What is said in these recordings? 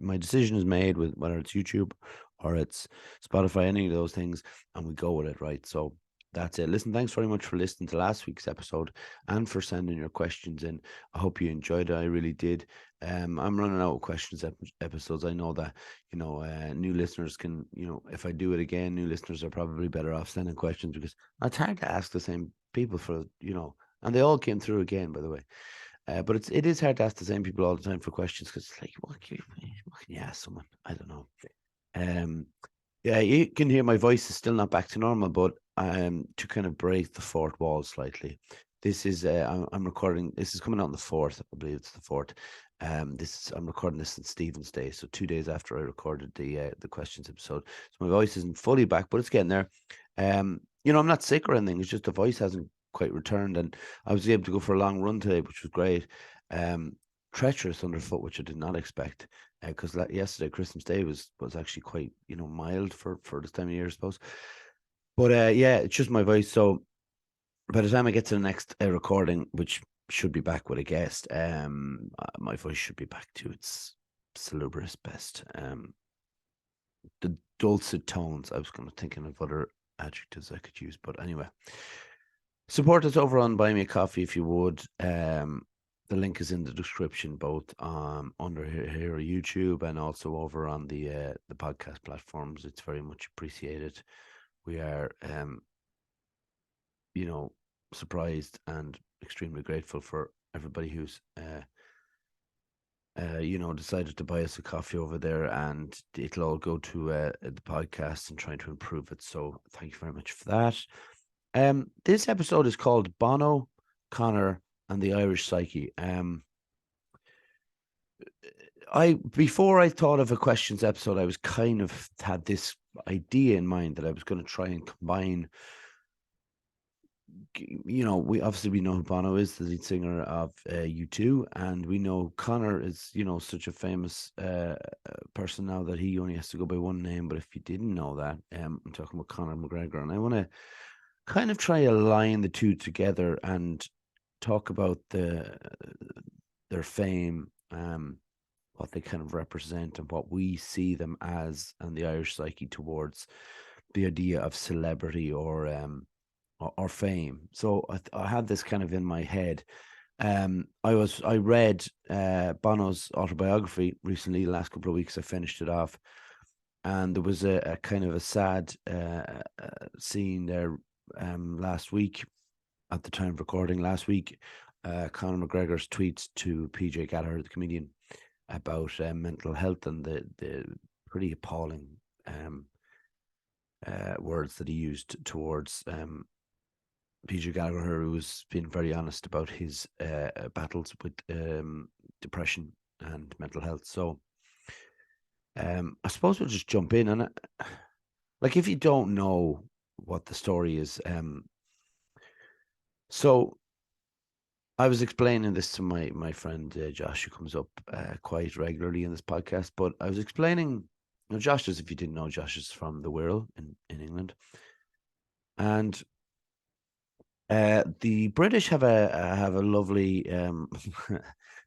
my decision is made with whether it's YouTube or it's Spotify, any of those things, and we go with it, right? So that's it. Listen, thanks very much for listening to last week's episode and for sending your questions in. I hope you enjoyed it. I really did. I'm running out of questions episodes. I know that, new listeners can, if I do it again, new listeners are probably better off sending questions because it's hard to ask the same people for, and they all came through again, by the way. But it is hard to ask the same people all the time for questions because it's like, what can you ask someone? I don't know. Yeah, you can hear my voice is still not back to normal, but to kind of break the fourth wall slightly. This is I'm recording. This is coming out on the 4th. I believe it's the 4th. I'm recording this on Stephen's Day, so 2 days after I recorded the questions episode. So my voice isn't fully back, but it's getting there. I'm not sick or anything. It's just the voice hasn't quite returned, and I was able to go for a long run today, which was great. Treacherous underfoot, which I did not expect, because yesterday Christmas Day was actually quite mild for this time of year, I suppose. But yeah, it's just my voice. So by the time I get to the next recording, which should be back with a guest, my voice should be back to its salubrious best. The dulcet tones. I was kind of thinking of other adjectives I could use, but anyway. Support us over on Buy Me a Coffee if you would. The link is in the description, both under here on YouTube and also over on the podcast platforms. It's very much appreciated. We are, surprised and extremely grateful for everybody who's, decided to buy us a coffee over there, and it'll all go to the podcast and trying to improve it. So thank you very much for that. This episode is called Bono, Conor, and the Irish Psyche. Before I thought of a questions episode, I was kind of had this idea in mind that I was going to try and combine. We know who Bono is, the lead singer of U2, and we know Conor is such a famous person now that he only has to go by one name. But if you didn't know that, I'm talking about Conor McGregor, and I want to kind of try to align the two together and talk about their fame, what they kind of represent, and what we see them as, and the Irish psyche towards the idea of celebrity or fame. So I had this kind of in my head. I read Bono's autobiography recently. The last couple of weeks, I finished it off, and there was a kind of a sad scene there last week. At the time of recording last week, Conor McGregor's tweets to PJ Gallagher, the comedian, about mental health and the pretty appalling words that he used towards PJ Gallagher, who was being very honest about his battles with depression and mental health. So I suppose we'll just jump in. And like, if you don't know what the story is, so I was explaining this to my friend Josh, who comes up quite regularly in this podcast. But I was explaining, Josh is, if you didn't know, Josh is from the Wirral in England, and the British have a lovely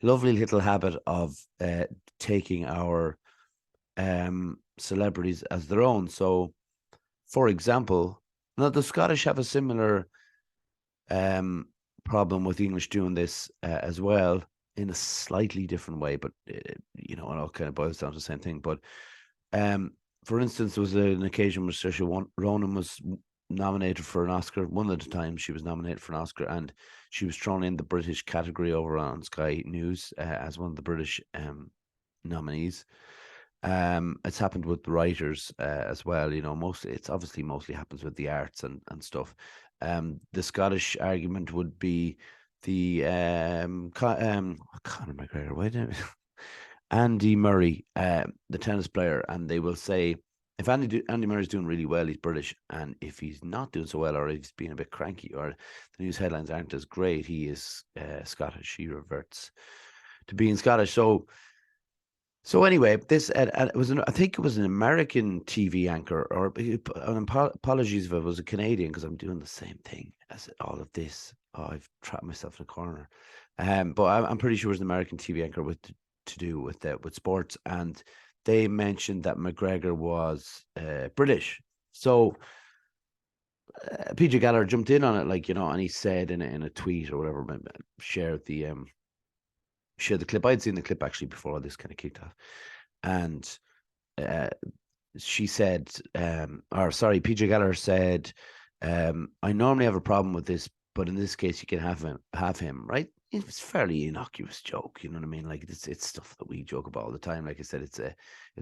lovely little habit of taking our celebrities as their own. So, for example, now the Scottish have a similar problem with English doing this as well, in a slightly different way, but it all kind of boils down to the same thing. But for instance, there was an occasion where Saoirse Ronan was nominated for an Oscar. One of the times she was nominated for an Oscar, and she was thrown in the British category over on Sky News as one of the British nominees. It's happened with the writers as well. It's mostly happens with the arts and stuff. The Scottish argument would be the Conor McGregor, why did Andy Murray, the tennis player, and they will say, if Andy Murray's doing really well, he's British, and if he's not doing so well, or he's being a bit cranky, or the news headlines aren't as great, he is Scottish. He reverts to being Scottish. So anyway, this it was I think it was an American TV anchor, or apologies if it was a Canadian, because I'm doing the same thing as all of this. Oh, I've trapped myself in a corner. But I'm pretty sure it was an American TV anchor with to do with sports, and they mentioned that McGregor was British. So PJ Gallagher jumped in on it, like, and he said in a tweet or whatever, shared the clip. I'd seen the clip actually before all this kind of kicked off, and she said, PJ Gallagher said, I normally have a problem with this, but in this case, you can have him, right? It's fairly innocuous joke, you know what I mean? Like it's stuff that we joke about all the time. Like I said, it's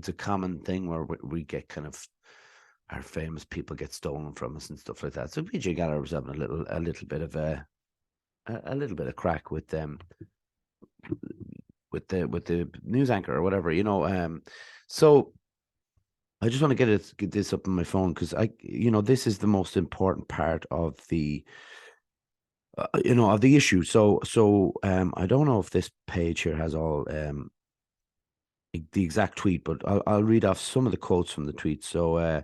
a common thing where we get kind of our famous people get stolen from us and stuff like that. So PJ Gallagher was having a little bit of a little bit of crack with them with the news anchor or whatever, So I just want to get this up on my phone because this is the most important part of the of the issue. So I don't know if this page here has all the exact tweet, but I'll read off some of the quotes from the tweet. So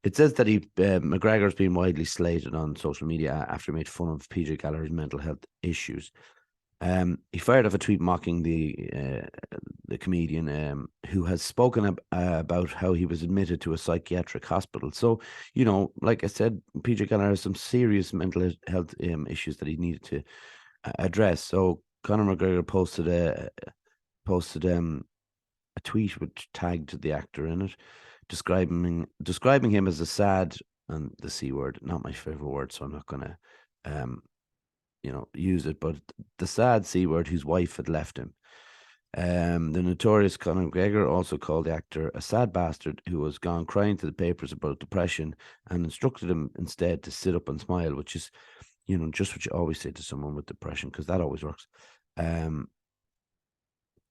it says that McGregor's been widely slated on social media after he made fun of PJ Gallagher's mental health issues. He fired off a tweet mocking the comedian who has spoken about how he was admitted to a psychiatric hospital. So, like I said, PJ Conor has some serious mental health issues that he needed to address. So Conor McGregor posted a tweet which tagged the actor in it, describing him as a sad, and the C word, not my favorite word, so I'm not gonna use it, but the sad C word whose wife had left him. The notorious Conor McGregor also called the actor a sad bastard who was gone crying to the papers about depression and instructed him instead to sit up and smile, which is, just what you always say to someone with depression, because that always works.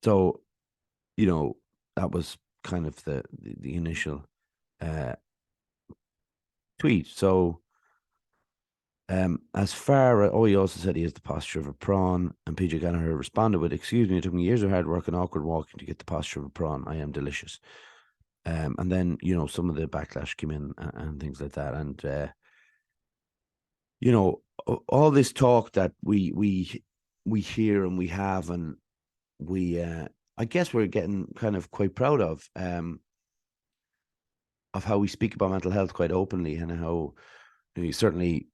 So, that was kind of the initial tweet. So, he also said he has the posture of a prawn, and PJ Gallagher responded with, "Excuse me, it took me years of hard work and awkward walking to get the posture of a prawn. I am delicious." And then, some of the backlash came in and things like that. And, all this talk that we hear and we have, and I guess we're getting kind of quite proud of how we speak about mental health quite openly, and how certainly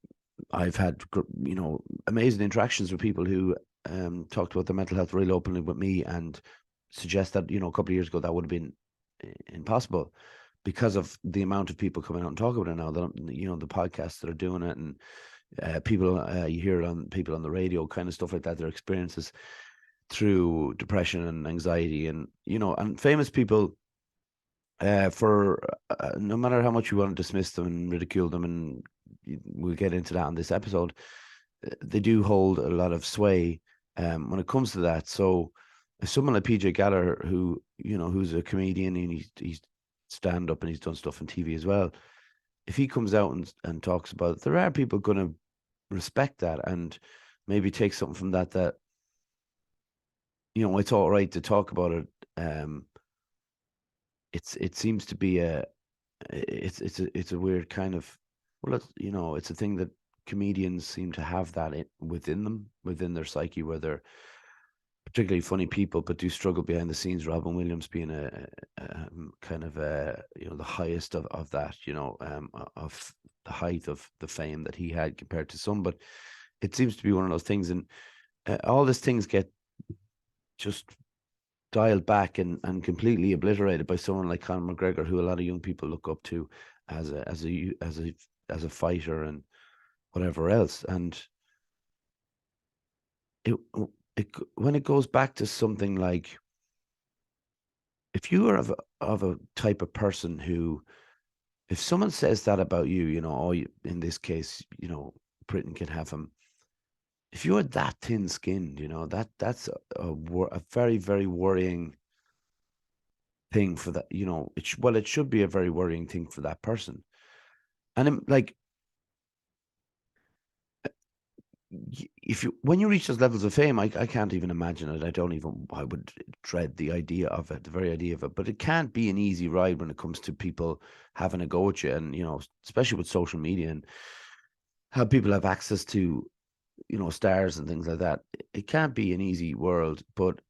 I've had amazing interactions with people who talked about their mental health really openly with me, and suggest that a couple of years ago that would have been impossible because of the amount of people coming out and talking about it now. The podcasts that are doing it, and people you hear it on people on the radio, kind of stuff like that. Their experiences through depression and anxiety, and and famous people. For no matter how much you want to dismiss them and ridicule them, and we'll get into that on this episode, they do hold a lot of sway when it comes to that. So if someone like PJ Gallagher, who's a comedian, and he's stand up and he's done stuff on TV as well, if he comes out and talks about it, there are people going to respect that and maybe take something from that it's all right to talk about it. It seems to be it's a weird kind of, well, it's a thing that comedians seem to have that within their psyche, where they're particularly funny people but do struggle behind the scenes. Robin Williams being a kind of the highest of that, of the height of the fame that he had compared to some. But it seems to be one of those things, and all these things get just dialed back and completely obliterated by someone like Conor McGregor, who a lot of young people look up to as a fighter and whatever else. And when it goes back to something like, if you are of a type of person who, if someone says that about you, in this case, Britain can have him. If you're that thin-skinned, that's a very, very worrying thing for that. It should be a very worrying thing for that person. And when you reach those levels of fame, I can't even imagine it. I would dread the idea of it, the very idea of it. But it can't be an easy ride when it comes to people having a go at you, and especially with social media and how people have access to stars and things like that. It can't be an easy world. But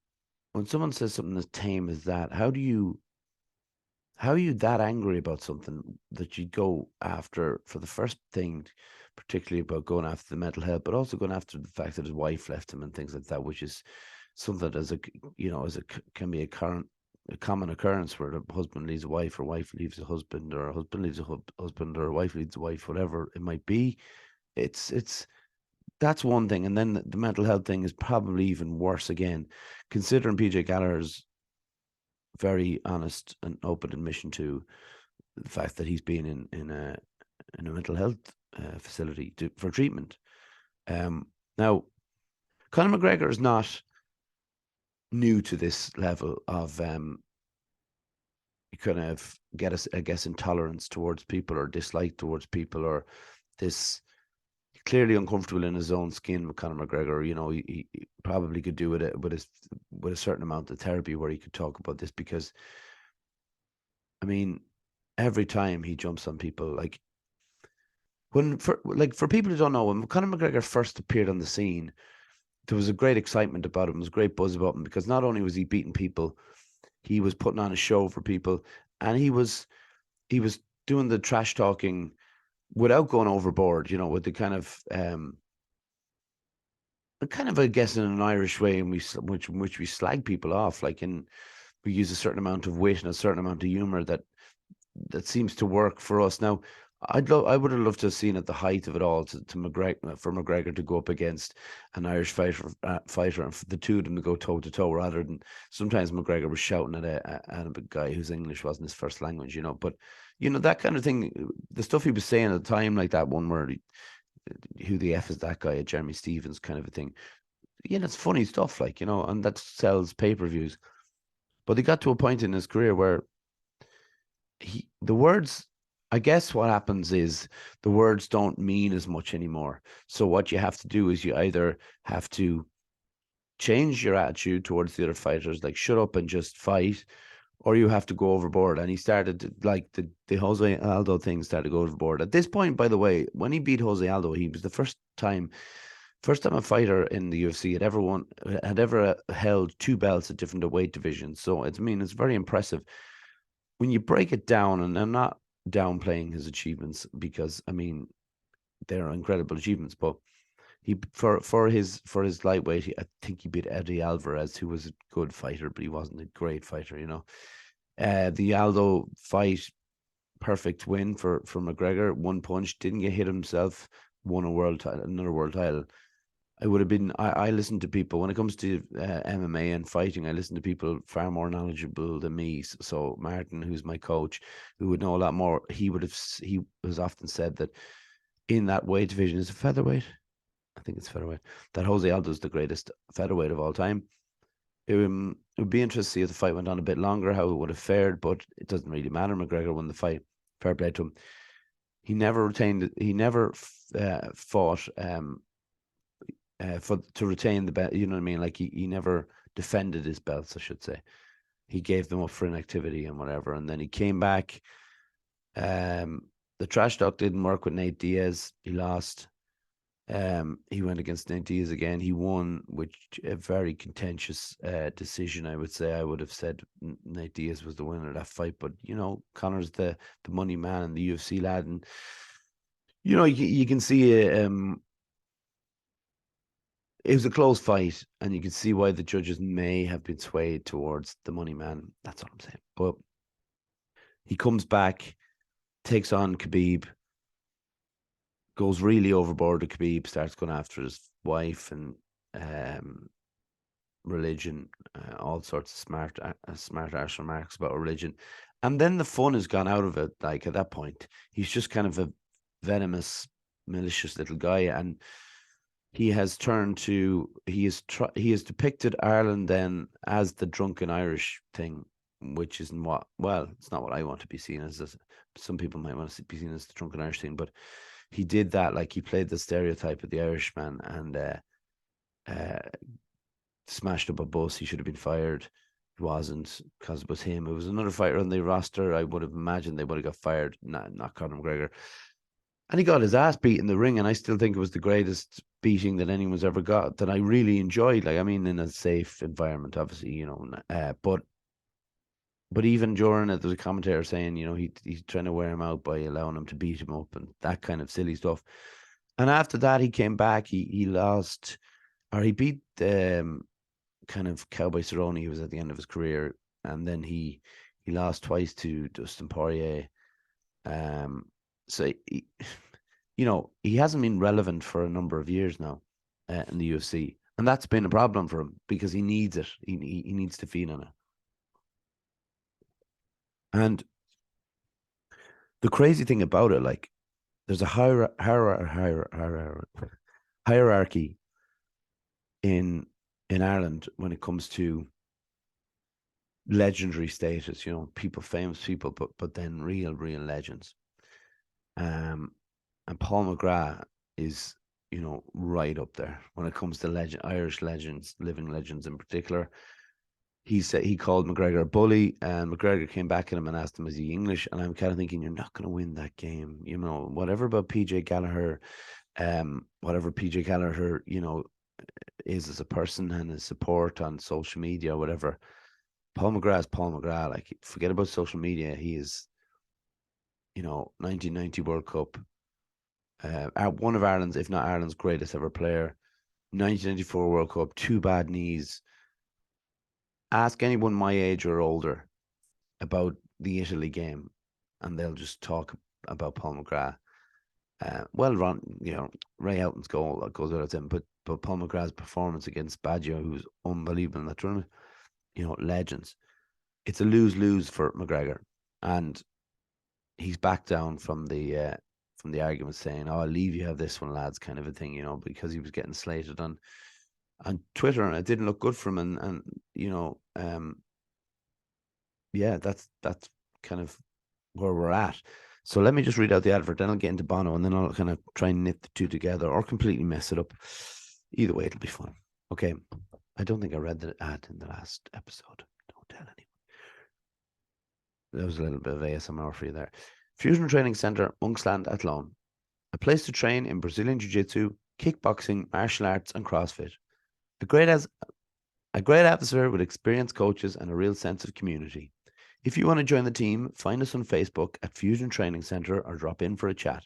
when someone says something as tame as that, how are you that angry about something that you go after for the first thing, particularly about going after the mental health, but also going after the fact that his wife left him and things like that, which is something that can be a common occurrence where the husband leaves a wife, or wife leaves a husband, or a husband leaves a husband, or a wife leaves a wife, whatever it might be. It's that's one thing, and then the mental health thing is probably even worse again, considering PJ Gallagher's very honest and open admission to the fact that he's been in a mental health facility for treatment. Now, Conor McGregor is not new to this level of kind of get us, I guess, intolerance towards people or dislike towards people, or this clearly uncomfortable in his own skin with Conor McGregor. He probably could do it with a certain amount of therapy where he could talk about this, because I mean, every time he jumps on people, like for people who don't know, when Conor McGregor first appeared on the scene, there was a great excitement about him. There was a great buzz about him, because not only was he beating people, he was putting on a show for people, and he was doing the trash talking without going overboard. With the kind of I guess in an Irish way, and which we slag people off, we use a certain amount of wit and a certain amount of humor that seems to work for us. Now, I would have loved to have seen at the height of it all to McGregor, for McGregor to go up against an Irish fighter, and for the two of them to go toe to toe, rather than sometimes McGregor was shouting at a guy whose English wasn't his first language. But that kind of thing, the stuff he was saying at the time, like that one where who the F is that guy at Jeremy Stevens kind of a thing. It's funny stuff, and that sells pay-per-views. But he got to a point in his career where the words, I guess what happens is the words don't mean as much anymore. So what you have to do is you either have to change your attitude towards the other fighters, like shut up and just fight, or you have to go overboard. And he started like the Jose Aldo thing started to go overboard. At this point, by the way, when he beat Jose Aldo, he was the first time a fighter in the UFC had ever held two belts at different weight divisions. So it's very impressive when you break it down. And I'm not downplaying his achievements, because they're incredible achievements. But he for his lightweight, I think he beat Eddie Alvarez, who was a good fighter, but he wasn't a great fighter. The Aldo fight, perfect win for McGregor. One punch, didn't get hit himself, won another world title. I listen to people when it comes to MMA and fighting. I listen to people far more knowledgeable than me. So Martin, who's my coach, who would know a lot more, he has often said that in that weight division, is a featherweight. I think it's featherweight. That Jose Aldo is the greatest featherweight of all time. It would be interesting to see if the fight went on a bit longer, how it would have fared, but it doesn't really matter. McGregor won the fight. Fair play to him. He never retained. He never fought to retain the belt. You know what I mean? Like he never defended his belts, I should say. He gave them up for inactivity and whatever, and then he came back. The trash talk didn't work with Nate Diaz. He lost. He went against Nate Diaz again. He won, which a very contentious decision, I would say. I would have said Nate Diaz was the winner of that fight, but Conor's the money man and the UFC lad, and you can see it was a close fight, and you can see why the judges may have been swayed towards the money man. That's all I'm saying. But he comes back, takes on Khabib, goes really overboard with Khabib, starts going after his wife and religion, all sorts of smart arse remarks about religion. And then the fun has gone out of it. Like at that point, he's just kind of a venomous, malicious little guy, and he has depicted Ireland then as the drunken Irish thing, which isn't it's not what I want to be seen as. Some people might want to be seen as the drunken Irish thing, but he did that. Like he played the stereotype of the Irishman and smashed up a bus. He should have been fired. He wasn't, because it was him. It was another fighter on the roster. I would have imagined they would have got fired. Not Conor McGregor. And he got his ass beat in the ring, and I still think it was the greatest beating that anyone's ever got that I really enjoyed. Like, I mean, in a safe environment, obviously, you know, but even during it, there's a commentator saying, you know, he's trying to wear him out by allowing him to beat him up and that kind of silly stuff. And after that, he came back. He lost, or he beat kind of Cowboy Cerrone. He was at the end of his career, and then he lost twice to Dustin Poirier. So you know, he hasn't been relevant for a number of years now in the UFC, and that's been a problem for him because he needs it. He needs to feed on it. And the crazy thing about it, like, there's a hierarchy in Ireland when it comes to legendary status. You know, people, famous people, but then real legends. And Paul McGrath is, you know, right up there when it comes to Irish legends, living legends in particular. He said he called McGregor a bully, and McGregor came back at him and asked him, "Is he English?" And I'm kind of thinking, you're not going to win that game. You know, whatever about PJ Gallagher, whatever PJ Gallagher, you know, is as a person and his support on social media or whatever. Paul McGrath is Paul McGrath. Like, forget about social media. He is, you know, 1990 World Cup, one of Ireland's, if not Ireland's greatest ever player. 1994 World Cup, two bad knees. Ask anyone my age or older about the Italy game, and they'll just talk about Paul McGrath. Well, Ron, you know, Ray Houghton's goal that goes without saying, but Paul McGrath's performance against Baggio, who's unbelievable in that tournament, you know, legends. It's a lose-lose for McGregor, and he's back down from the argument saying, "Oh, I'll leave you have this one, lads," kind of a thing, you know, because he was getting slated on Twitter, and it didn't look good for him. And you know, yeah, that's kind of where we're at. So let me just read out the advert, then I'll get into Bono, and then I'll kind of try and knit the two together or completely mess it up. Either way, it'll be fun. Okay. I don't think I read the ad in the last episode. Don't tell anyone. There was a little bit of ASMR for you there. Fusion Training Center, Monksland Athlone. A place to train in Brazilian Jiu-Jitsu, kickboxing, martial arts, and CrossFit. A great atmosphere with experienced coaches and a real sense of community. If you want to join the team, find us on Facebook at Fusion Training Center or drop in for a chat.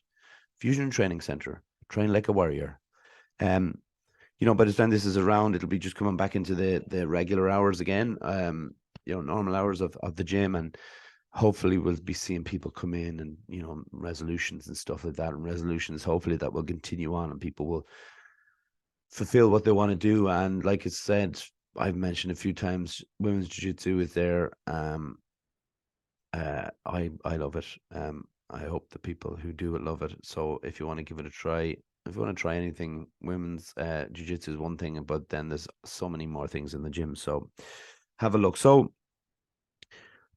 Fusion Training Center, train like a warrior. You know, by the time this is around, it'll be just coming back into the regular hours again. You know, normal hours of the gym, and hopefully we'll be seeing people come in and, you know, resolutions and stuff like that. And resolutions, hopefully that will continue on and people will fulfill what they want to do. And like I said, I've mentioned a few times, women's jiu-jitsu is there. I love it. I hope the people who do it love it. So if you want to give it a try, if you want to try anything, women's jiu-jitsu is one thing, but then there's so many more things in the gym. So have a look. So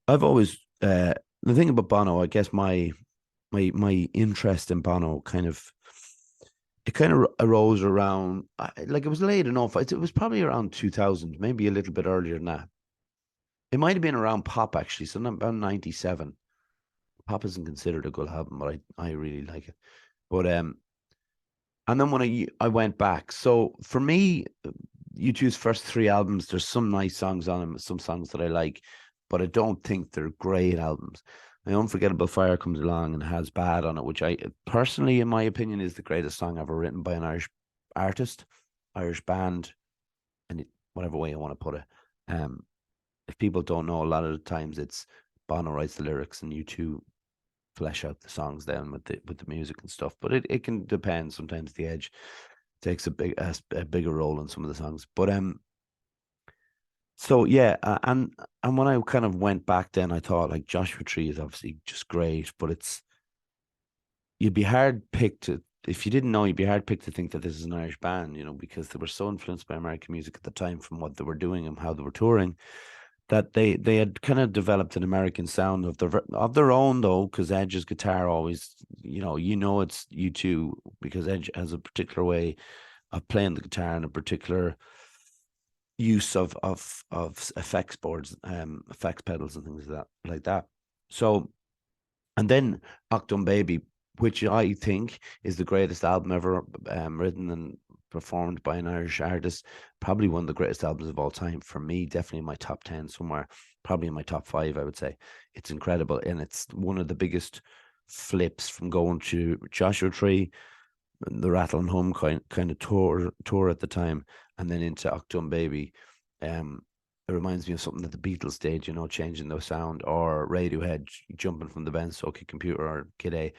I've always the thing about Bono, I guess my interest in Bono kind of arose around, like, it was late enough. It was probably around 2000, maybe a little bit earlier than that. It might have been around Pop, actually, so about 97. Pop isn't considered a good album, but I really like it. But and then when I went back, so for me, U2's first three albums, there's some nice songs on them, some songs that I like, but I don't think they're great albums. My Unforgettable Fire comes along and has Bad on it, which I personally, in my opinion, is the greatest song ever written by an Irish artist, Irish band, and whatever way you want to put it. If people don't know, a lot of the times it's Bono writes the lyrics and U2 flesh out the songs then with the music and stuff. But it can depend. Sometimes the Edge takes a bigger role in some of the songs. But so yeah, and when I kind of went back, then I thought, like, Joshua Tree is obviously just great, but you'd be hard picked to, if you didn't know, you'd be hard picked to think that this is an Irish band, you know, because they were so influenced by American music at the time from what they were doing and how they were touring, that they had kind of developed an American sound of their own, though, because Edge's guitar always, you know it's U2 because Edge has a particular way of playing the guitar and a particular use of effects boards, effects pedals and things like that. So, and then Octum Baby, which I think is the greatest album ever written and performed by an Irish artist. Probably one of the greatest albums of all time for me. Definitely in my top 10 somewhere. Probably in my top 5, I would say. It's incredible, and it's one of the biggest flips from going to Joshua Tree, the Rattle and Hum kind of tour at the time, and then into Octum Baby. It reminds me of something that the Beatles did, changing the sound, or Radiohead jumping from the Ben Soki Computer, or Kid A.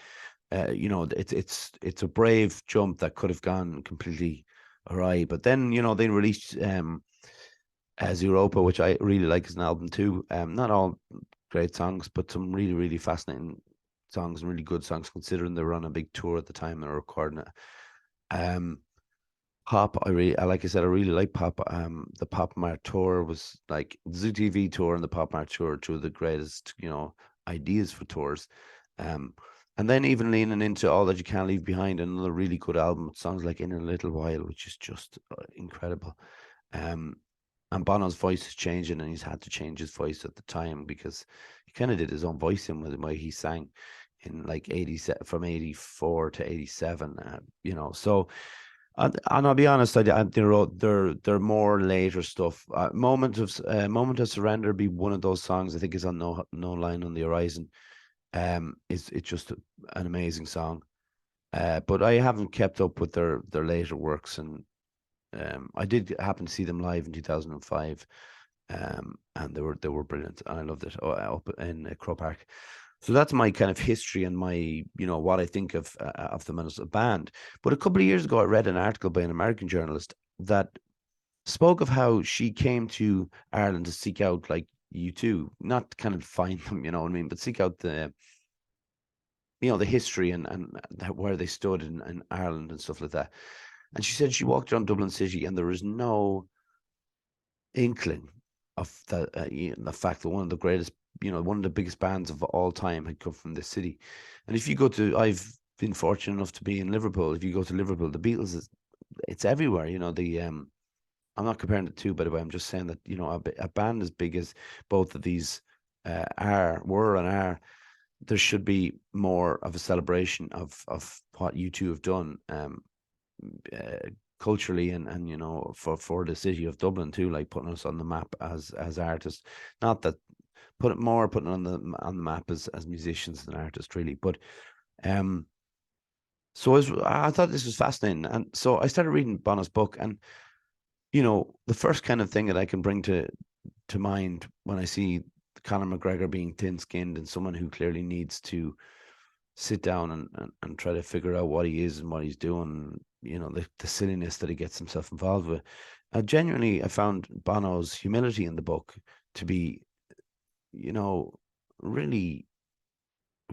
It's a brave jump that could have gone completely awry, but then they released as Europa, which I really like as an album too. Not all great songs, but some really, really fascinating songs and really good songs, considering they were on a big tour at the time they were recording it. Pop, like I said, I really like Pop. The Pop Mart tour was like the Zoo TV tour and the Pop Mart tour, two of the greatest, ideas for tours. Um, and then even leaning into All That You Can't Leave Behind, another really good album with songs like In a Little While, which is just incredible. Um, and Bono's voice is changing, and he's had to change his voice at the time because he kind of did his own voice in with the way he sang in like 87 from 84 to 87. So. And I'll be honest, they're more later stuff. Moment of Surrender be one of those songs I think is on No Line on the Horizon. It's just an amazing song. But I haven't kept up with their later works, and I did happen to see them live in 2005, and they were brilliant, and I loved it up in Crow Park. So that's my kind of history and my what I think of them as a band. But a couple of years ago, I read an article by an American journalist that spoke of how she came to Ireland to seek out like U2, not kind of find them, you know what I mean, but seek out the history and where they stood in Ireland and stuff like that. And she said she walked around Dublin City and there was no inkling of the fact that one of the greatest, one of the biggest bands of all time had come from this city. And if you go to, I've been fortunate enough to be in Liverpool. If you go to Liverpool, the Beatles it's everywhere. I'm not comparing the two, by the way. I'm just saying that a band as big as both of these were and are, there should be more of a celebration of what you two have done. Uh, Culturally and for the city of Dublin too, like putting us on the map as artists. Not that putting it on the map as musicians and artists, really. But um so I thought this was fascinating, and so I started reading Bono's book, and the first kind of thing that I can bring to mind when I see Conor McGregor being thin-skinned and someone who clearly needs to sit down and try to figure out what he is and what he's doing, the silliness that he gets himself involved with. Genuinely, I found Bono's humility in the book to be, really,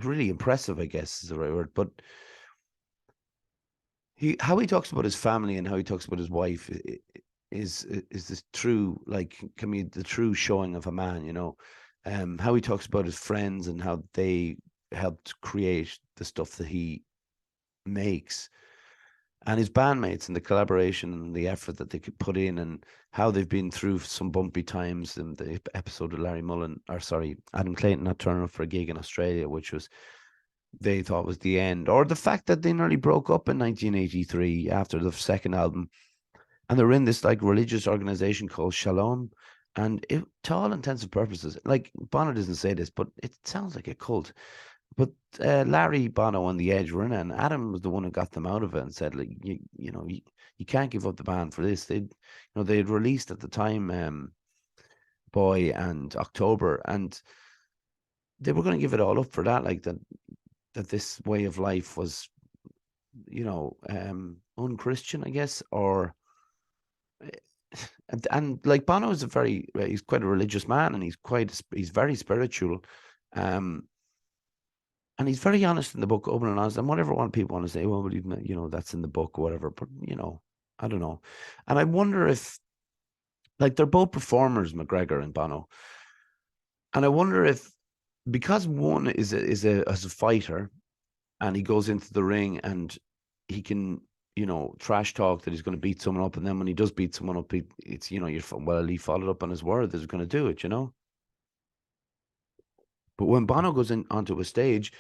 really impressive, I guess is the right word. But how he talks about his family and how he talks about his wife is this true, like, can be the true showing of a man, how he talks about his friends and how they helped create the stuff that he makes, and his bandmates and the collaboration and the effort that they could put in, and how they've been through some bumpy times in the episode of Adam Clayton not turning up for a gig in Australia, which was they thought was the end, or the fact that they nearly broke up in 1983 after the second album, and they were in this like religious organization called Shalom. And to all intents and purposes, like Bono doesn't say this, but it sounds like a cult. But Larry, Bono, and the Edge were in it, and Adam was the one who got them out of it and said, like, you can't give up the band for this. They had released at the time Boy and October, and they were going to give it all up for that, like that this way of life was, unchristian, I guess, or and like Bono is he's quite a religious man, and he's very spiritual, um, and he's very honest in the book, open and honest. And whatever people want to say, well, that's in the book or whatever, but I don't know. And I wonder if, like, they're both performers, McGregor and Bono, and I wonder if, because one is as a fighter, and he goes into the ring and he can, trash talk that he's going to beat someone up, and then when he does beat someone up, it's he followed up on his word that he's going to do it. But when Bono goes in onto a stage,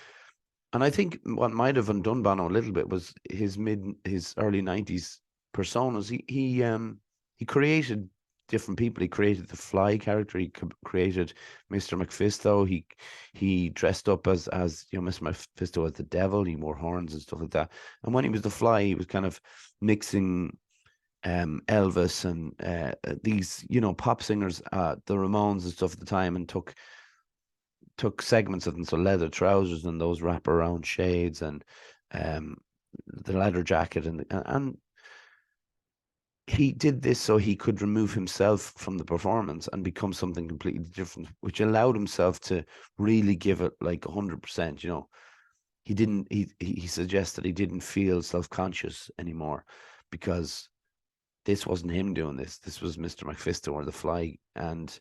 and I think what might have undone Bono a little bit was his early 90s personas. He created different people. He created the Fly character. He created Mr. Mephisto. He dressed up as Mr. Mephisto as the devil. He wore horns and stuff like that. And when he was the Fly, he was kind of mixing Elvis and these pop singers, the Ramones and stuff at the time, and took segments of them, so leather trousers and those wraparound shades and um, the leather jacket, and he did this so he could remove himself from the performance and become something completely different, which allowed himself to really give it like 100%. He didn't. He suggested he didn't feel self-conscious anymore because this wasn't him doing this. This was Mr. Mephisto or the Fly, and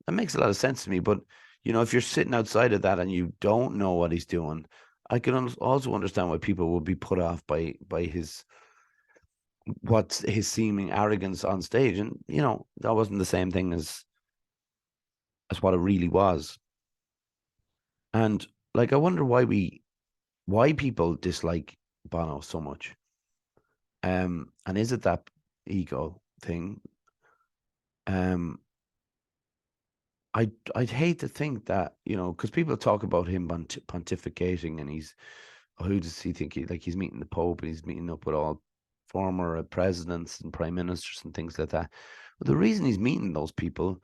that makes a lot of sense to me. But if you're sitting outside of that and you don't know what he's doing, I can also understand why people will be put off by what's his seeming arrogance on stage. And that wasn't the same thing as what it really was. And like, I wonder why people dislike Bono so much. And is it that ego thing? Um, I'd hate to think that, because people talk about him pontificating, and who does he think he's meeting the Pope, and he's meeting up with all former presidents and prime ministers and things like that. But the reason he's meeting those people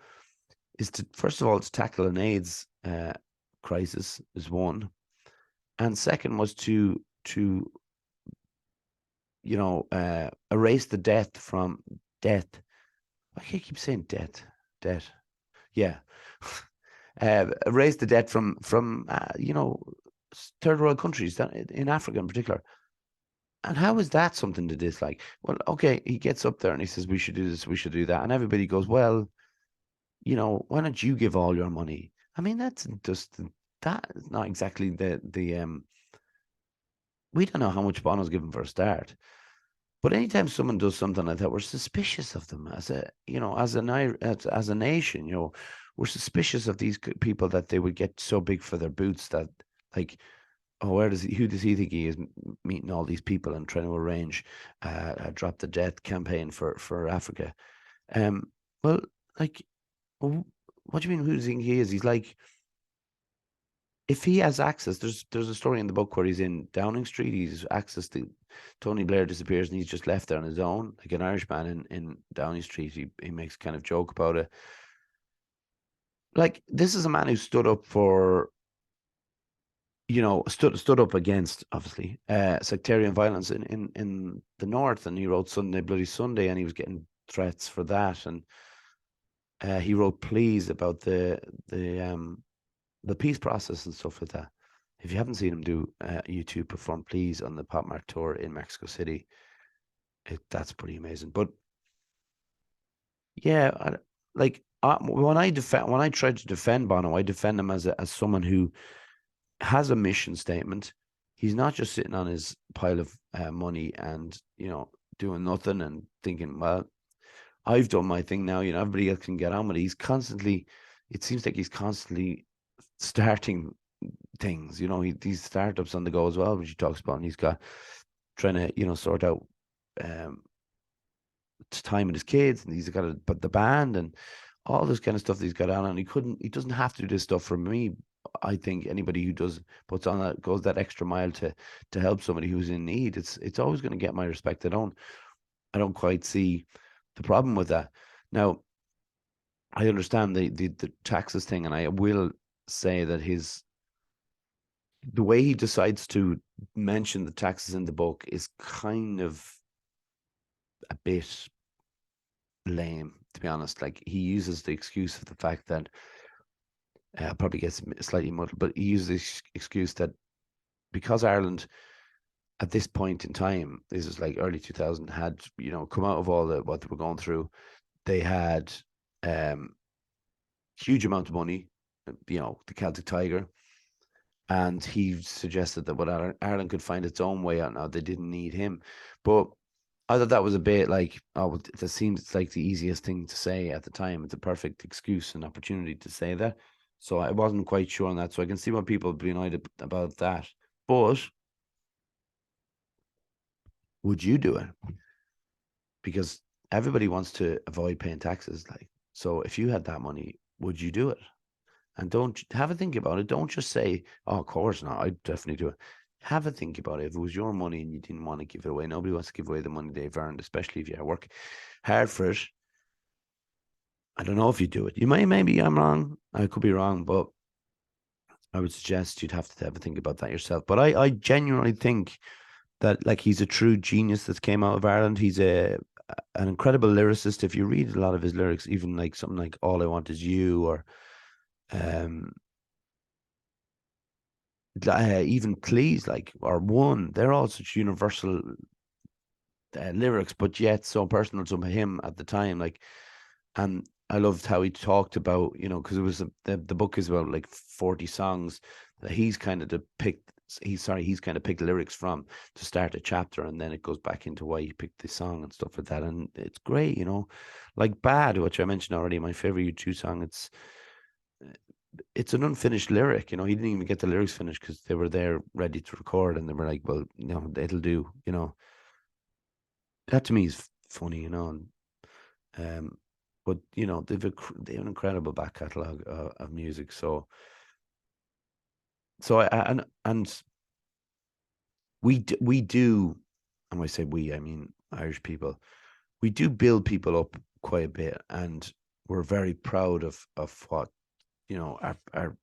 is to, first of all, to tackle an AIDS crisis is one, and second was to erase the death from death. Why do I keep saying debt? Yeah. Erase the debt from third world countries, in Africa in particular. And how is that something to dislike? Well, okay, he gets up there and he says, we should do this, we should do that. And everybody goes, well, why don't you give all your money? I mean, that's just, that is not exactly we don't know how much Bono's given for a start. But anytime someone does something like that, we're suspicious of them as a nation. We're suspicious of these people, that they would get so big for their boots that, like, oh, who does he think he is, meeting all these people and trying to arrange a Drop the Death campaign for Africa? Well, like, what do you mean? Who does he think he is? He's like, if he has access, there's a story in the book where he's in Downing Street. He's access to Tony Blair disappears, and he's just left there on his own, like an Irishman in Downing Street. He makes kind of joke about it. Like, this is a man who stood up for, stood up against, obviously, sectarian violence in the north, and he wrote Sunday Bloody Sunday, and he was getting threats for that, and he wrote pleas about the peace process and stuff like that. If you haven't seen him do YouTube perform Please on the Pop Mart tour in Mexico City, that's pretty amazing. But yeah, when I tried to defend Bono, I defend him as someone who has a mission statement. He's not just sitting on his pile of money and doing nothing and thinking, well, I've done my thing now. Everybody else can get on with it. It seems like he's constantly starting things. These startups on the go as well, which he talks about, and he's got trying to sort out time with his kids, and he's got but the band and all this kind of stuff that he's got on, and he doesn't have to do this stuff for me. I think anybody who puts on that, goes that extra mile to help somebody who's in need, it's always going to get my respect. I don't quite see the problem with that. Now, I understand the taxes thing, and I will say that the way he decides to mention the taxes in the book is kind of a bit lame, to be honest. Like, he uses the excuse of the fact that probably gets slightly muddled, but he uses the excuse that because Ireland at this point in time, this is like early 2000, had come out of all what they were going through. They had huge amount of money, the Celtic Tiger, and he suggested that what Ireland could find its own way out now. They didn't need him. But I thought that was a bit like, oh, that seems like the easiest thing to say at the time. It's a perfect excuse and opportunity to say that. So I wasn't quite sure on that. So I can see why people would be annoyed about that. But would you do it? because everybody wants to avoid paying taxes. Like, so if you had that money, would you do it? And don't have a think about it. Don't just say, "Oh, of course not. I'd definitely do it." Have a think about it. If it was your money and you didn't want to give it away, nobody wants to give away the money they've earned, especially if you work hard for it. I don't know if you do it. You may, maybe I'm wrong. I could be wrong, but I would suggest you'd have a think about that yourself. But I genuinely think that like he's a true genius that's came out of Ireland. He's an incredible lyricist. If you read a lot of his lyrics, even like something like "All I Want Is You" or um, even "Please," like or "One," they're all such universal lyrics, but yet so personal to him at the time. Like, and I loved how he talked about, because it was the book is about like 40 songs that he's kind of picked. He's kind of picked lyrics from to start a chapter, and then it goes back into why he picked this song and stuff like that. And it's great, like "Bad," which I mentioned already, my favorite U2 song. It's an unfinished lyric, he didn't even get the lyrics finished because they were there ready to record, and they were like, well, it'll do. That to me is funny, and um, but they have an incredible back catalog of music. So and we do, and when I say we, I mean Irish people. We do build people up quite a bit, and we're very proud of what our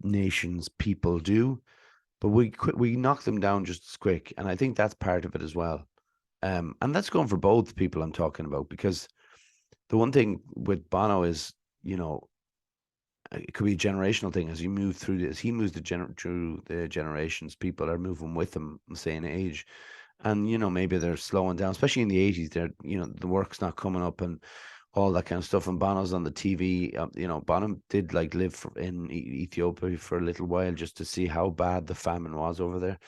nation's people do. But we knock them down just as quick, and I think that's part of it as well. And that's going for both people I'm talking about, because the one thing with Bono is, it could be a generational thing. As you move through this, he moves through the generations. People are moving with him the same age, and maybe they're slowing down, especially in the 80s. They're the work's not coming up and all that kind of stuff. And Bono's on the TV. Bono did like live in Ethiopia for a little while just to see how bad the famine was over there.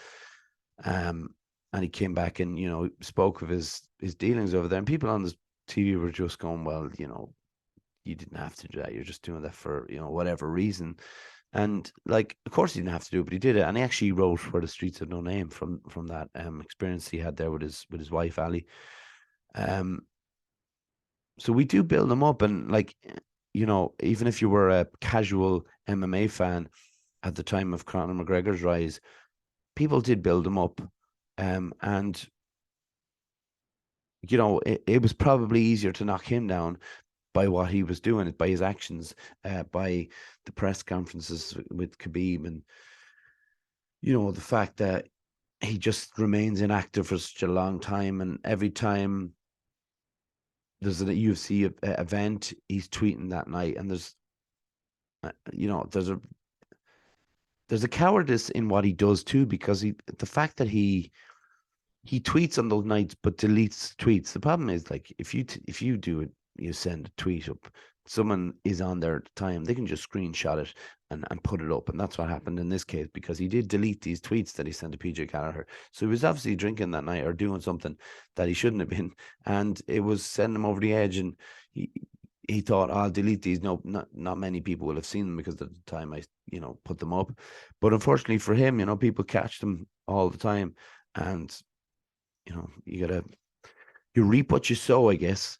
Um, and he came back and spoke of his dealings over there, and people on the TV were just going, well, you didn't have to do that. You're just doing that for, whatever reason. And like, of course he didn't have to do it, but he did it. And he actually wrote "For the Streets of No Name" from that experience he had there with his wife Ali. Um, so we do build them up, and like, even if you were a casual MMA fan at the time of Conor McGregor's rise, people did build him up. And it was probably easier to knock him down by what he was doing, by his actions, by the press conferences with Khabib, and the fact that he just remains inactive for such a long time, and every time there's a UFC event, he's tweeting that night, and uh, you know, there's a there's a cowardice in what he does too, because the fact that he tweets on those nights but deletes tweets. The problem is, like, if you do it, you send a tweet up, someone is on there at the time, they can just screenshot it and put it up. And that's what happened in this case, because he did delete these tweets that he sent to PJ Gallagher. So he was obviously drinking that night or doing something that he shouldn't have been, and it was sending him over the edge. And he thought, I'll delete these. No, not many people will have seen them, because at the time I put them up. But unfortunately for him, people catch them all the time. And you reap what you sow, I guess.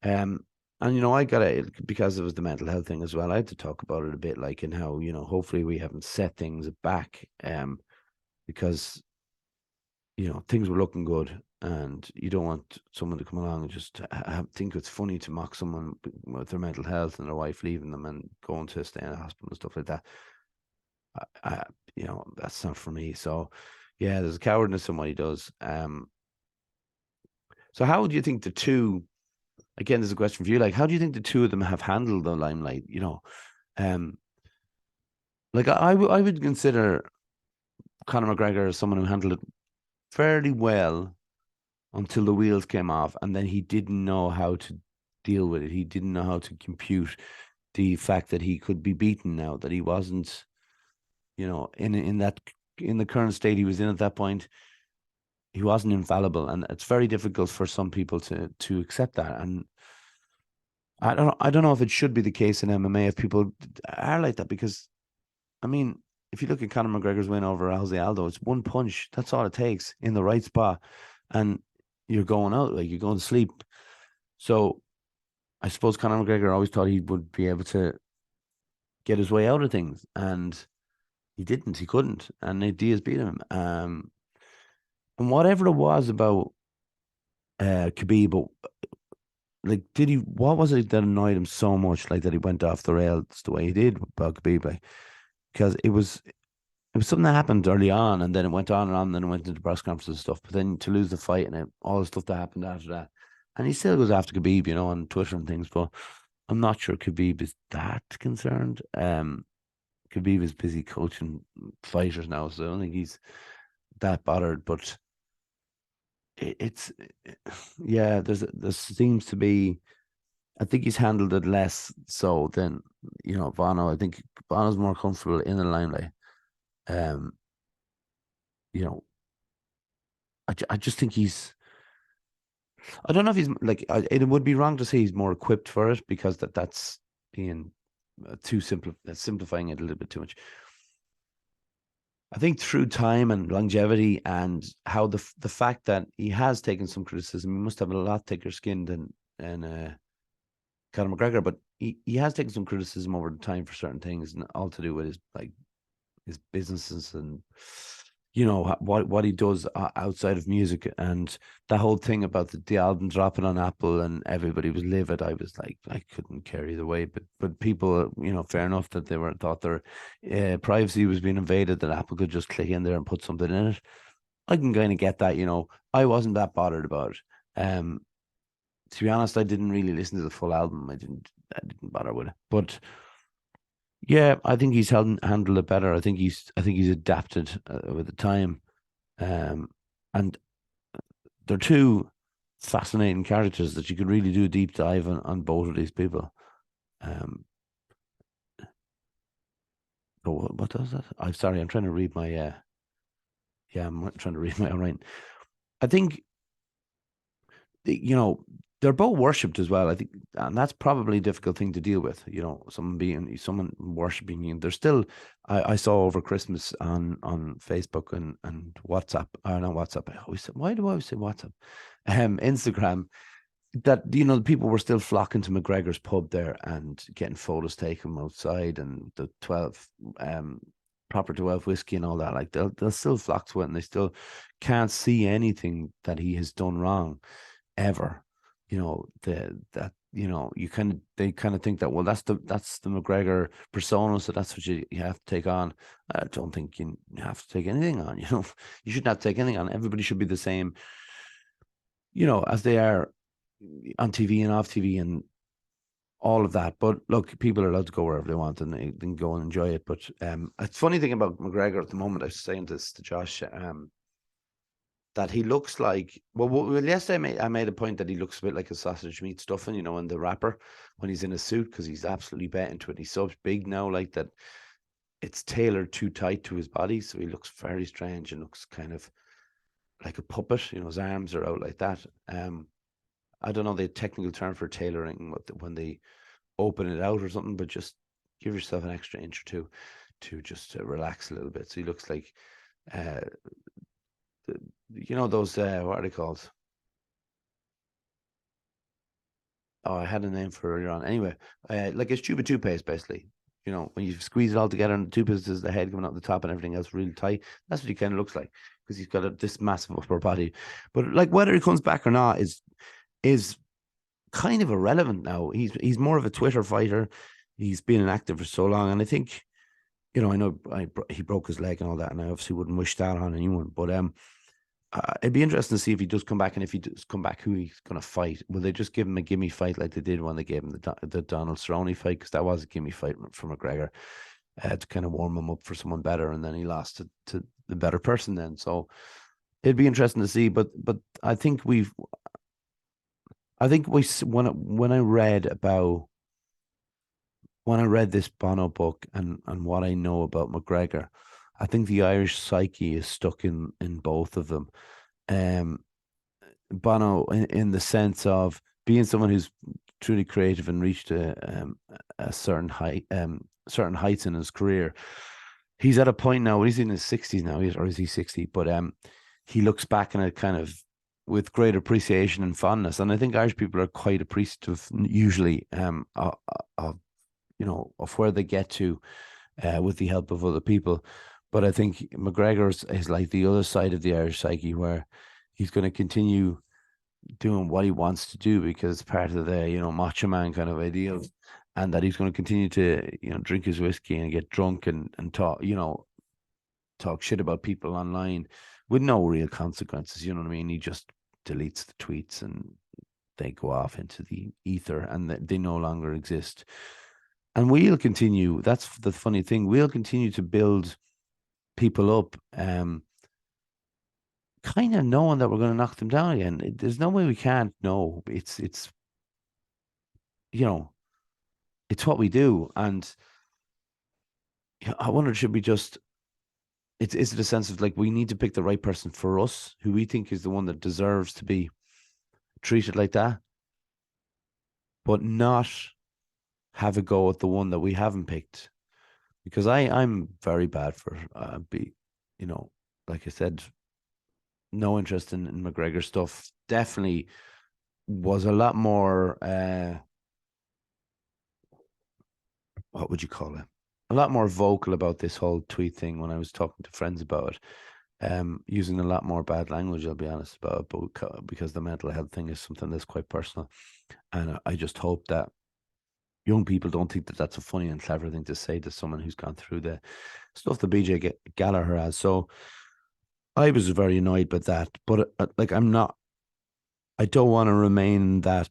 And I got to, because it was the mental health thing as well, I had to talk about it a bit, like, in how, hopefully we haven't set things back, because things were looking good, and you don't want someone to come along and just think it's funny to mock someone with their mental health and their wife leaving them and going to stay in a hospital and stuff like that. I, that's not for me. So yeah, there's a cowardness in what he does. So how do you think the two, again, there's a question for you, like, how do you think the two of them have handled the limelight? Um, like I would consider Conor McGregor as someone who handled it fairly well until the wheels came off, and then he didn't know how to deal with it. He didn't know how to compute the fact that he could be beaten now, that he wasn't, in the current state he was in at that point, he wasn't infallible, and it's very difficult for some people to accept that. And I don't know if it should be the case in MMA if people are like that, because I mean, if you look at Conor McGregor's win over Jose Aldo, it's one punch. That's all it takes in the right spot. And you're going out, like you're going to sleep. So I suppose Conor McGregor always thought he would be able to get his way out of things, and he didn't. He couldn't, and Nate Diaz beat him. And whatever it was about Khabib, but like, did he? What was it that annoyed him so much? Like that he went off the rails the way he did about Khabib, like because it was something that happened early on, and then it went on and on, and then it went into press conferences and stuff. But then to lose the fight and all the stuff that happened after that, and he still goes after Khabib, on Twitter and things. But I'm not sure Khabib is that concerned. Khabib is busy coaching fighters now, so I don't think he's that bothered. But it's yeah, there seems to be. I think he's handled it less so than Bono. I think Bono's more comfortable in the limelight. Um, you know, I just think he's. I don't know if he's like. It would be wrong to say he's more equipped for it because that's being too simple. That's simplifying it a little bit too much. I think through time and longevity and how the fact that he has taken some criticism, he must have a lot thicker skin than Conor McGregor, but he has taken some criticism over the time for certain things, and all to do with his businesses and what he does outside of music, and that whole thing about the album dropping on Apple and everybody was livid. I was like, I couldn't care either way, but people, fair enough that they were thought their privacy was being invaded, that Apple could just click in there and put something in it. I can kind of get that. I wasn't that bothered about it. To be honest, I didn't really listen to the full album. I didn't bother with it, but yeah, I think he's handled it better. I think he's adapted with the time, um, and they're two fascinating characters that you could really do a deep dive on both of these people. Um, but what does that? I'm sorry, I'm trying to read my. Yeah, I'm trying to read my own writing. I think they're both worshipped as well. I think, and that's probably a difficult thing to deal with. Someone worshiping you. There's still, I saw over Christmas on Facebook and WhatsApp. Not WhatsApp. Why do I always say WhatsApp? Instagram. That people were still flocking to McGregor's pub there and getting photos taken outside, and the 12 proper 12 whiskey and all that. Like they'll still flock to it, and they still can't see anything that he has done wrong ever. They kind of think that, well, that's the McGregor persona, so that's what you have to take on. I don't think you have to take anything on. You shouldn't have to take anything on. Everybody should be the same, as they are on TV and off TV and all of that. But look, people are allowed to go wherever they want, and they can go and enjoy it. But a funny thing about McGregor at the moment, I was saying this to Josh, that he looks like, yesterday I made a point that he looks a bit like a sausage meat stuffing, in the wrapper when he's in a suit, because he's absolutely bet into it. He's so big now, like that it's tailored too tight to his body, so he looks very strange and looks kind of like a puppet. His arms are out like that. I don't know the technical term for tailoring, when they open it out or something, but just give yourself an extra inch or two to just relax a little bit. So he looks like, uh, those, what are they called? Oh, I had a name for earlier on. Anyway, like a tube of toothpaste, basically. When you squeeze it all together and the toothpaste is the head coming out the top and everything else really tight. That's what he kind of looks like, because he's got this massive upper body. But like, whether he comes back or not is kind of irrelevant now. He's more of a Twitter fighter. He's been an actor for so long, and I think, I know he broke his leg and all that, and I obviously wouldn't wish that on anyone. But it'd be interesting to see if he does come back, and if he does come back, who he's going to fight. Will they just give him a gimme fight like they did when they gave him the Donald Cerrone fight? Because that was a gimme fight for McGregor, to kind of warm him up for someone better, and then he lost to the better person then. So it'd be interesting to see. But I think when I read this Bono book and what I know about McGregor, I think the Irish psyche is stuck in both of them. Bono, in the sense of being someone who's truly creative and reached a certain certain heights in his career. He's at a point now. He's in his 60s now, or is he 60? But he looks back and it kind of with great appreciation and fondness. And I think Irish people are quite appreciative usually of of where they get to with the help of other people. But I think McGregor's is like the other side of the Irish psyche, where he's going to continue doing what he wants to do because it's part of the macho man kind of ideal, and that he's going to continue to drink his whiskey and get drunk and talk talk shit about people online with no real consequences. You know what I mean? He just deletes the tweets and they go off into the ether and they no longer exist. And we'll continue. That's the funny thing. We'll continue to build people up, kind of knowing that we're going to knock them down again. There's no way we can't know. It's you know it's what we do, and I wonder, should we just? Is it a sense of like we need to pick the right person for us, who we think is the one that deserves to be treated like that, but not have a go at the one that we haven't picked? Because I'm very bad for you know, like I said, no interest in McGregor stuff. Definitely was a lot more what would you call it? A lot more vocal about this whole tweet thing when I was talking to friends about it. Using a lot more bad language, I'll be honest about it, but because the mental health thing is something that's quite personal, and I just hope that young people don't think that that's a funny and clever thing to say to someone who's gone through the stuff that BJ Gallagher has. So I was very annoyed by that, but like I'm not. I don't want to remain in that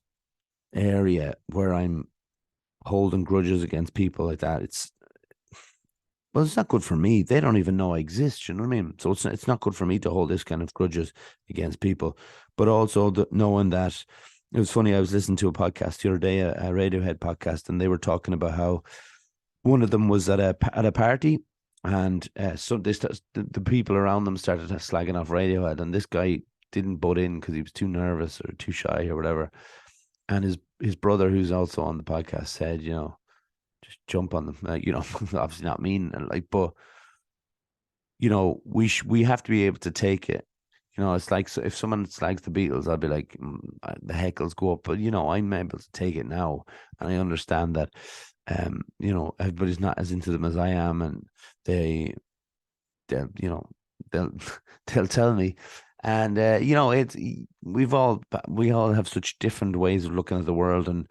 area where I'm holding grudges against people like that. It's not good for me. They don't even know I exist. You know what I mean? So it's not good for me to hold this kind of grudges against people. But also knowing that it was funny. I was listening to a podcast the other day, a Radiohead podcast, and they were talking about how one of them was at a party, and so the people around them started slagging off Radiohead, and this guy didn't butt in because he was too nervous or too shy or whatever. And his brother, who's also on the podcast, said, just jump on them. Obviously not mean, and like, but we have to be able to take it. It's like, so if someone slags the Beatles, I'll be like, the heckles go up. But I'm able to take it now, and I understand that. Everybody's not as into them as I am, and they they'll they'll they'll tell me, and it's we all have such different ways of looking at the world, and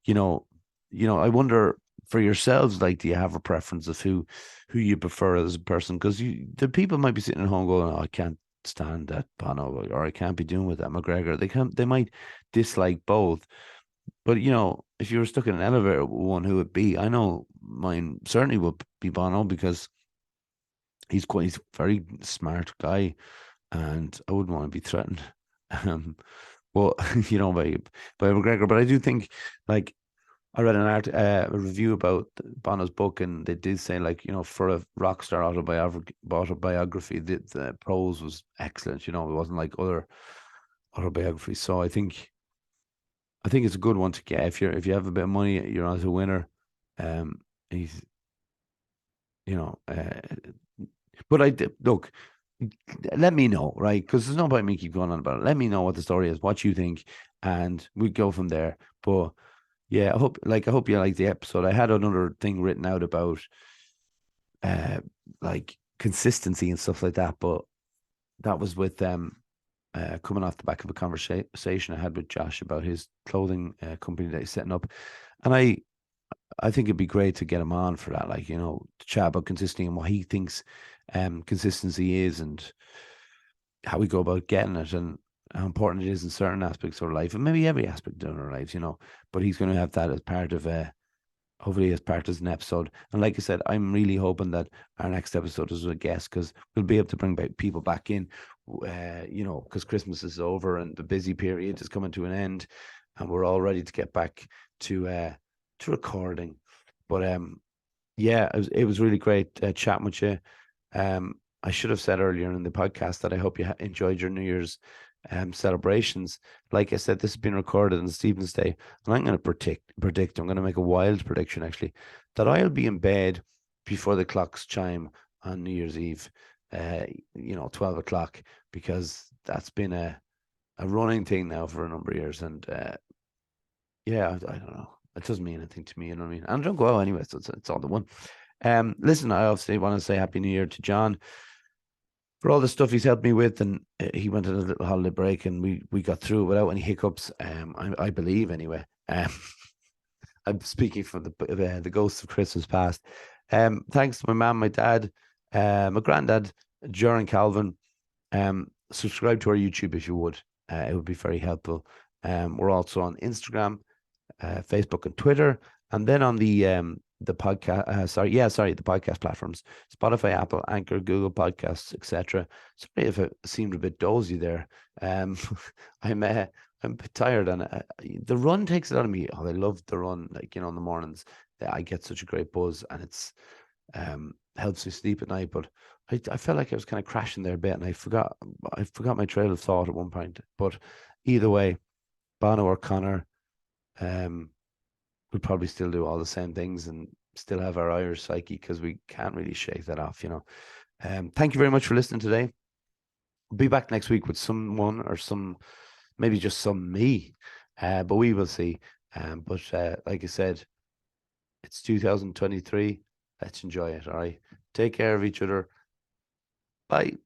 you know I wonder for yourselves, like, do you have a preference of who you prefer as a person? Because the people might be sitting at home going, oh, I can't stand that Bono, or I can't be doing with that McGregor. They might dislike both, but if you were stuck in an elevator with one, who would be? I know mine certainly would be Bono, because he's a very smart guy, and I wouldn't want to be threatened. Um, well, by McGregor, but I do think, like, I read a review about Bono's book, and they did say, like, for a rock star autobiography, the prose was excellent. It wasn't like other autobiographies. So I think it's a good one to get if you have a bit of money, you're as a winner. He's you know, but I did look. Let me know, right? Because there's no point me keep going on about it. Let me know what the story is, what you think, and we go from there. But yeah, I hope you like the episode. I had another thing written out about uh like consistency and stuff like that, but that was with coming off the back of a conversation I had with Josh about his clothing company that he's setting up, and I think it'd be great to get him on for that, like, to chat about consistency and what he thinks consistency is, and how we go about getting it, and how important it is in certain aspects of our life, and maybe every aspect of our lives. But he's going to have that as part of hopefully as part of an episode. And like I said, I'm really hoping that our next episode is with a guest, because we'll be able to bring people back in, because Christmas is over and the busy period is coming to an end, and we're all ready to get back to recording. But yeah, it was really great chatting with you. I should have said earlier in the podcast that I hope you enjoyed your New Year's celebrations. Like I said, this has been recorded on Stephen's Day, and I'm going to predict. I'm going to make a wild prediction, actually, that I'll be in bed before the clocks chime on New Year's Eve. 12 o'clock, because that's been running thing now for a number of years, and yeah, I don't know. It doesn't mean anything to me, you know what I mean? And I don't go out anyway, so it's all the one. Listen, I obviously want to say Happy New Year to John for all the stuff he's helped me with, and he went on a little holiday break, and we got through it without any hiccups. I believe anyway. I'm speaking from the ghosts of Christmas past. Thanks to my mum, my dad, my granddad, Joran Calvin. Subscribe to our YouTube if you would. It would be very helpful. We're also on Instagram, Facebook, and Twitter, and then on the podcast. The podcast platforms: Spotify, Apple, Anchor, Google Podcasts, etc. Sorry if it seemed a bit dozy there. I'm a bit tired, and the run takes it out of me. Oh, I love the run, like in the mornings. I get such a great buzz, and it's helps me sleep at night. But I felt like I was kind of crashing there a bit, and I forgot my trail of thought at one point. But either way, Bono or Conor, we'd probably still do all the same things and still have our Irish psyche because we can't really shake that off. Thank you very much for listening today. We'll be back next week with someone or maybe just some me, but we will see. But like I said, it's 2023. Let's enjoy it. All right. Take care of each other. Bye.